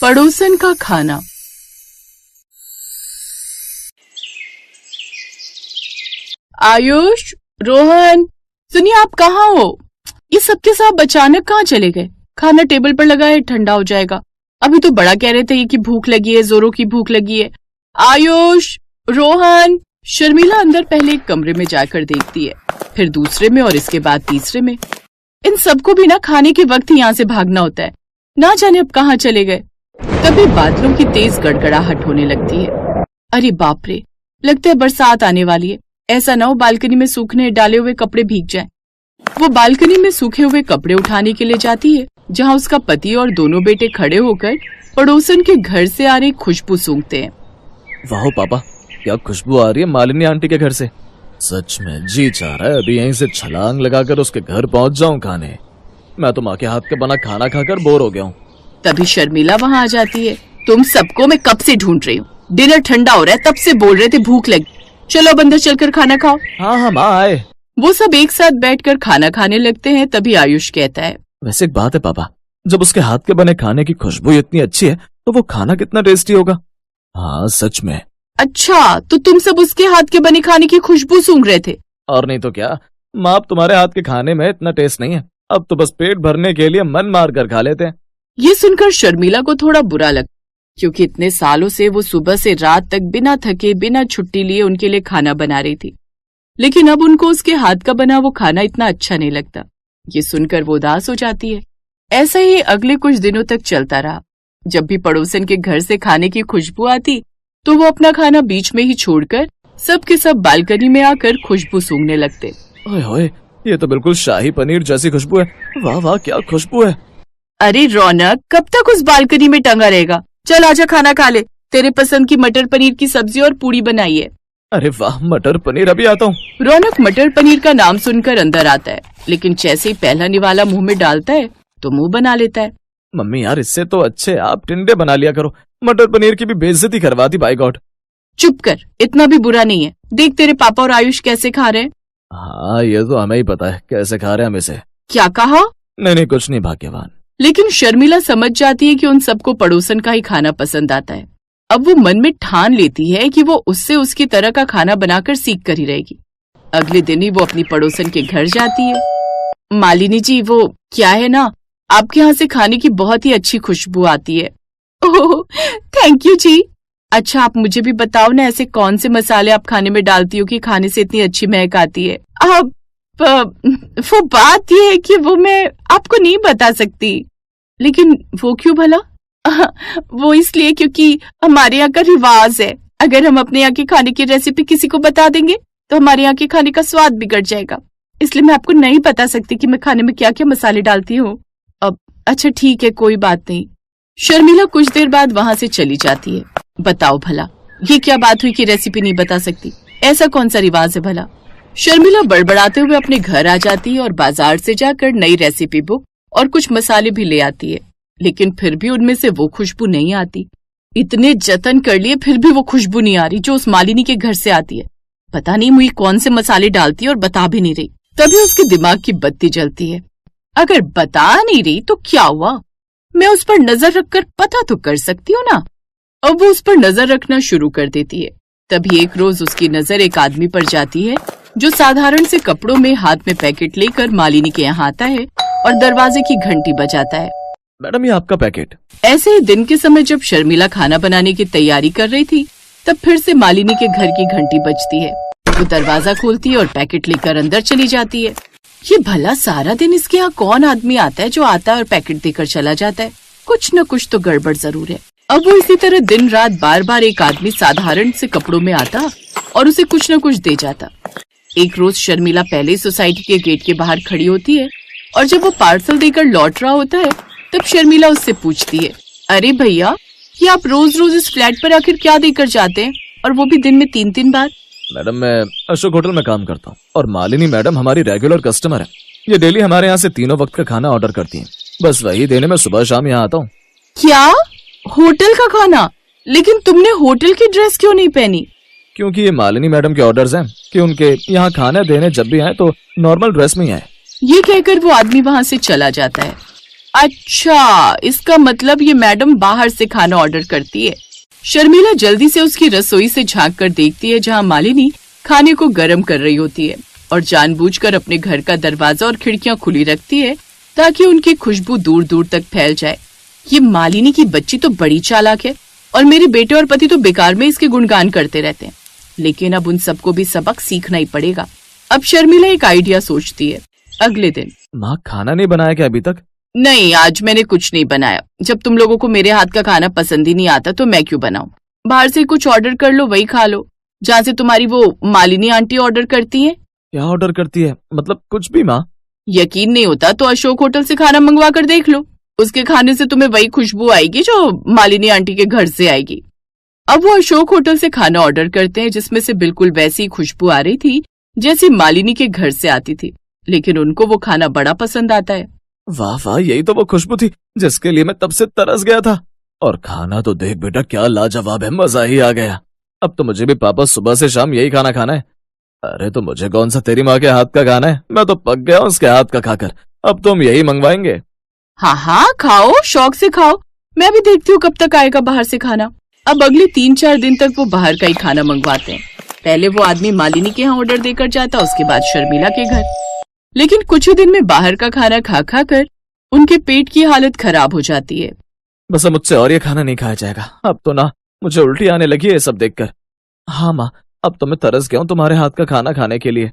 पड़ोसन का खाना। आयुष, रोहन, सुनिए, आप कहाँ हो? ये सबके साथ अचानक कहाँ चले गए? खाना टेबल पर लगा है, ठंडा हो जाएगा। अभी तो बड़ा कह रहे थे कि भूख लगी है, जोरों की भूख लगी है। आयुष, रोहन। शर्मिला अंदर पहले एक कमरे में जाकर देखती है, फिर दूसरे में और इसके बाद तीसरे में। इन सबको भी ना खाने के वक्त ही यहाँ से भागना होता है, ना जाने अब कहाँ चले गए। तभी बादलों की तेज गड़गड़ाहट होने लगती है। अरे बाप रे, लगता है बरसात आने वाली है। ऐसा ना हो बालकनी में सूखने डाले हुए कपड़े भीग जाएं। वो बालकनी में सूखे हुए कपड़े उठाने के लिए जाती है, जहाँ उसका पति और दोनों बेटे खड़े होकर पड़ोसन के घर से आ रही खुशबू सूंघते हैं। वाह पापा, क्या खुशबू आ रही है मालिनी आंटी के घर से। सच में जी चाह रहा है अभी यहीं से छलांग लगाकर उसके घर पहुंच जाऊं खाने। मैं तो माँ के हाथ का बना खाना खाकर बोर हो गया हूँ। तभी शर्मिला वहाँ आ जाती है। तुम सबको मैं कब से ढूंढ रही हूँ, डिनर ठंडा हो रहा है, तब से बोल रहे थे भूख लगी। चलो अब अंदर चलकर खाना खाओ। हाँ माँ आए। वो सब एक साथ बैठकर खाना खाने लगते हैं। तभी आयुष कहता है, वैसे एक बात है पापा, जब उसके हाथ के बने खाने की खुशबू इतनी अच्छी है तो वो खाना कितना टेस्टी होगा। हाँ सच में। अच्छा, तो तुम सब उसके हाथ के बने खाने की खुशबू सूंघ रहे थे? और नहीं तो क्या माँ, अब तुम्हारे हाथ के खाने में इतना टेस्ट नहीं है, अब तो बस पेट भरने के लिए मन मार कर खा लेते हैं। ये सुनकर शर्मिला को थोड़ा बुरा लगा, क्योंकि इतने सालों से वो सुबह से रात तक बिना थके बिना छुट्टी लिए उनके लिए खाना बना रही थी, लेकिन अब उनको उसके हाथ का बना वो खाना इतना अच्छा नहीं लगता। ये सुनकर वो उदास हो जाती है। ऐसा ही अगले कुछ दिनों तक चलता रहा। जब भी पड़ोसन के घर से खाने की खुशबू आती तो वो अपना खाना बीच में ही छोड़कर सब के सब बालकनी में आकर खुशबू सूंघने लगते। ओए होए, ये तो बिल्कुल शाही पनीर जैसी खुशबू है। वाह वाह, क्या खुशबू है। अरे रौनक, कब तक उस बालकनी में टंगा रहेगा? चल आजा खाना खा ले, तेरे पसंद की मटर पनीर की सब्जी और पूरी बनाई है। अरे वाह, मटर पनीर, अभी आता हूँ। रौनक मटर पनीर का नाम सुनकर अंदर आता है, लेकिन जैसे ही पहला निवाला मुंह में डालता है तो मुंह बना लेता है। मम्मी यार, इससे तो अच्छे आप टिंडे बना लिया करो, मटर पनीर की भी बेइज्जती करवा दी बाय गॉड। चुप कर, इतना भी बुरा नहीं है। देख तेरे पापा और आयुष कैसे खा रहे हैं। हाँ ये तो हमें ही पता है कैसे खा रहे हैं हम इसे। क्या कहा? नहीं कुछ नहीं भाग्यवान। लेकिन शर्मिला समझ जाती है कि उन सबको पड़ोसन का ही खाना पसंद आता है। अब वो मन में ठान लेती है कि वो उससे उसकी तरह का खाना बनाकर सीख कर ही रहेगी। अगले दिन ही वो अपनी पड़ोसन के घर जाती है। मालिनी जी, वो क्या है ना, आपके यहाँ से खाने की बहुत ही अच्छी खुशबू आती है। ओह थैंक यू जी। अच्छा आप मुझे भी बताओ ना, ऐसे कौन से मसाले आप खाने में डालती हो कि खाने से इतनी अच्छी महक आती है? अब वो बात ये है कि वो मैं आपको नहीं बता सकती। लेकिन वो क्यों भला? वो इसलिए क्योंकि हमारे यहाँ का रिवाज है, अगर हम अपने यहाँ के खाने की रेसिपी किसी को बता देंगे तो हमारे यहाँ के खाने का स्वाद बिगड़ जाएगा। इसलिए मैं आपको नहीं बता सकती कि मैं खाने में क्या क्या मसाले डालती हूँ। अब अच्छा ठीक है, कोई बात नहीं। शर्मिला कुछ देर बाद वहाँ से चली जाती है। बताओ भला, ये क्या बात हुई कि रेसिपी नहीं बता सकती? ऐसा कौन सा रिवाज है भला? शर्मिला बड़बड़ाते हुए अपने घर आ जाती है और बाजार से जाकर नई रेसिपी बुक और कुछ मसाले भी ले आती है, लेकिन फिर भी उनमें से वो खुशबू नहीं आती। इतने जतन कर लिए फिर भी वो खुशबू नहीं आ रही जो उस मालिनी के घर से आती है। पता नहीं मुझे कौन से मसाले डालती है और बता भी नहीं रही। तभी उसके दिमाग की बत्ती जलती है। अगर बता नहीं रही तो क्या हुआ, मैं उस पर नजर रखकर पता तो कर सकती हूँ ना। अब वो उस पर नजर रखना शुरू कर देती है। तभी एक रोज उसकी नजर एक आदमी पर जाती है जो साधारण से कपड़ों में हाथ में पैकेट लेकर मालिनी के यहाँ आता है और दरवाजे की घंटी बजाता है। मैडम ये आपका पैकेट। ऐसे ही दिन के समय जब शर्मिला खाना बनाने की तैयारी कर रही थी, तब फिर से मालिनी के घर की घंटी बजती है। वो दरवाजा खोलती है और पैकेट लेकर अंदर चली जाती है। ये भला सारा दिन इसके यहाँ कौन आदमी आता है जो आता है और पैकेट देकर चला जाता है? कुछ न कुछ तो गड़बड़ जरूर है। अब वो इसी तरह दिन रात बार बार एक आदमी साधारण से कपड़ों में आता और उसे कुछ न कुछ दे जाता। एक रोज शर्मिला पहले सोसाइटी के गेट के बाहर खड़ी होती है और जब वो पार्सल देकर लौट रहा होता है तब शर्मिला उससे पूछती है, अरे भैया, ये आप रोज रोज इस फ्लैट पर आखिर क्या देकर जाते हैं, और वो भी दिन में 3-3 बार? मैडम मैं अशोक होटल में काम करता हूँ और मालिनी मैडम हमारी रेगुलर कस्टमर है। ये डेली हमारे यहाँ से 3 वक्त का खाना ऑर्डर करती हैं। बस वही देने में सुबह शाम यहाँ आता हूँ। क्या? होटल का खाना? लेकिन तुमने होटल की ड्रेस क्यों नहीं पहनी? क्योंकि ये मालिनी मैडम के ऑर्डर्स हैं कि उनके यहाँ खाना देने जब भी आए तो नॉर्मल ड्रेस में ही आए। ये कहकर वो आदमी वहाँ से चला जाता है। अच्छा, इसका मतलब ये मैडम बाहर से खाना ऑर्डर करती है। शर्मिला जल्दी से उसकी रसोई से झांक कर देखती है जहाँ मालिनी खाने को गर्म कर रही होती है और जानबूझकर अपने घर का दरवाजा और खिड़कियां खुली रखती है ताकि उनकी खुशबू दूर दूर तक फैल जाए। ये मालिनी की बच्ची तो बड़ी चालाक है और मेरे बेटे और पति तो बेकार में इसके गुणगान करते रहते हैं, लेकिन अब उन सबको भी सबक सीखना ही पड़ेगा। अब शर्मिला एक आइडिया सोचती है। अगले दिन। माँ खाना नहीं बनाया क्या अभी तक? नहीं, आज मैंने कुछ नहीं बनाया। जब तुम लोगों को मेरे हाथ का खाना पसंद ही नहीं आता तो मैं क्यों बनाऊं? बाहर से कुछ ऑर्डर कर लो, वही खा लो, जहाँ से तुम्हारी वो मालिनी आंटी ऑर्डर करती हैं। क्या ऑर्डर करती है? मतलब कुछ भी माँ? यकीन नहीं होता तो अशोक होटल से खाना मंगवा कर देख लो। उसके खाने से तुम्हें वही खुशबू आएगी जो मालिनी आंटी के घर से आएगी। अब वो अशोक होटल से खाना ऑर्डर करते हैं जिसमें से बिल्कुल वैसी खुशबू आ रही थी जैसी मालिनी के घर से आती थी, लेकिन उनको वो खाना बड़ा पसंद आता है। वाह वाह, यही तो वो खुशबू थी जिसके लिए मैं तब से तरस गया था। और खाना तो देख बेटा क्या लाजवाब है, मजा ही आ गया। अब तो मुझे भी पापा सुबह से शाम यही खाना खाना है। अरे तो मुझे कौन सा तेरी माँ के हाथ का खाना है, मैं तो पक गया उसके हाथ का खाकर। अब तो हम यही मंगवाएंगे। हाँ हाँ खाओ, शौक से खाओ। मैं भी देखती हूँ कब तक आएगा बाहर से खाना। अब अगले 3-4 दिन तक वो बाहर का ही खाना मंगवाते हैं। पहले वो आदमी मालिनी के यहाँ ऑर्डर देकर जाता, उसके बाद शर्मिला के घर। लेकिन कुछ ही दिन में बाहर का खाना खा खा कर उनके पेट की हालत खराब हो जाती है। बस अब मुझसे और ये खाना नहीं खाया जाएगा। अब तो ना मुझे उल्टी आने लगी है सब देखकर। हाँ माँ, अब तो मैं तरस गया हूँ तुम्हारे हाथ का खाना खाने के लिए।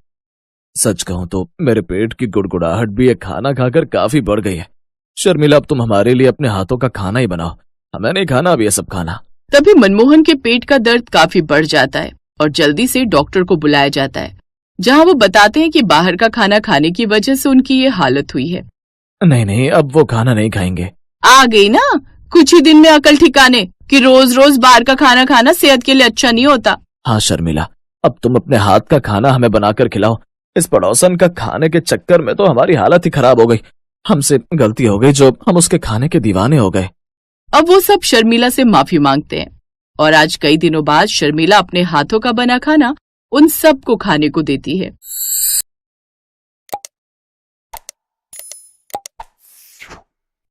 सच कहूँ तो मेरे पेट की गुड़गुड़ाहट भी ये खाना खाकर काफी बढ़ गई है। शर्मिला, अब तुम हमारे लिए अपने हाथों का खाना ही बनाओ, हमें नहीं खाना अब ये सब खाना। तभी मनमोहन के पेट का दर्द काफी बढ़ जाता है और जल्दी से डॉक्टर को बुलाया जाता है, जहाँ वो बताते हैं कि बाहर का खाना खाने की वजह से उनकी ये हालत हुई है। नहीं नहीं, अब वो खाना नहीं खाएंगे। आ गई ना कुछ ही दिन में अकल ठिकाने कि रोज रोज बाहर का खाना खाना सेहत के लिए अच्छा नहीं होता। हाँ शर्मिला, अब तुम अपने हाथ का खाना हमें बनाकर खिलाओ। इस पड़ोसन का खाने के चक्कर में तो हमारी हालत ही खराब हो गई। हमसे गलती हो गई जो हम उसके खाने के दीवाने हो गए। अब वो सब शर्मिला से माफी मांगते हैं और आज कई दिनों बाद शर्मिला अपने हाथों का बना खाना उन सबको खाने को देती है।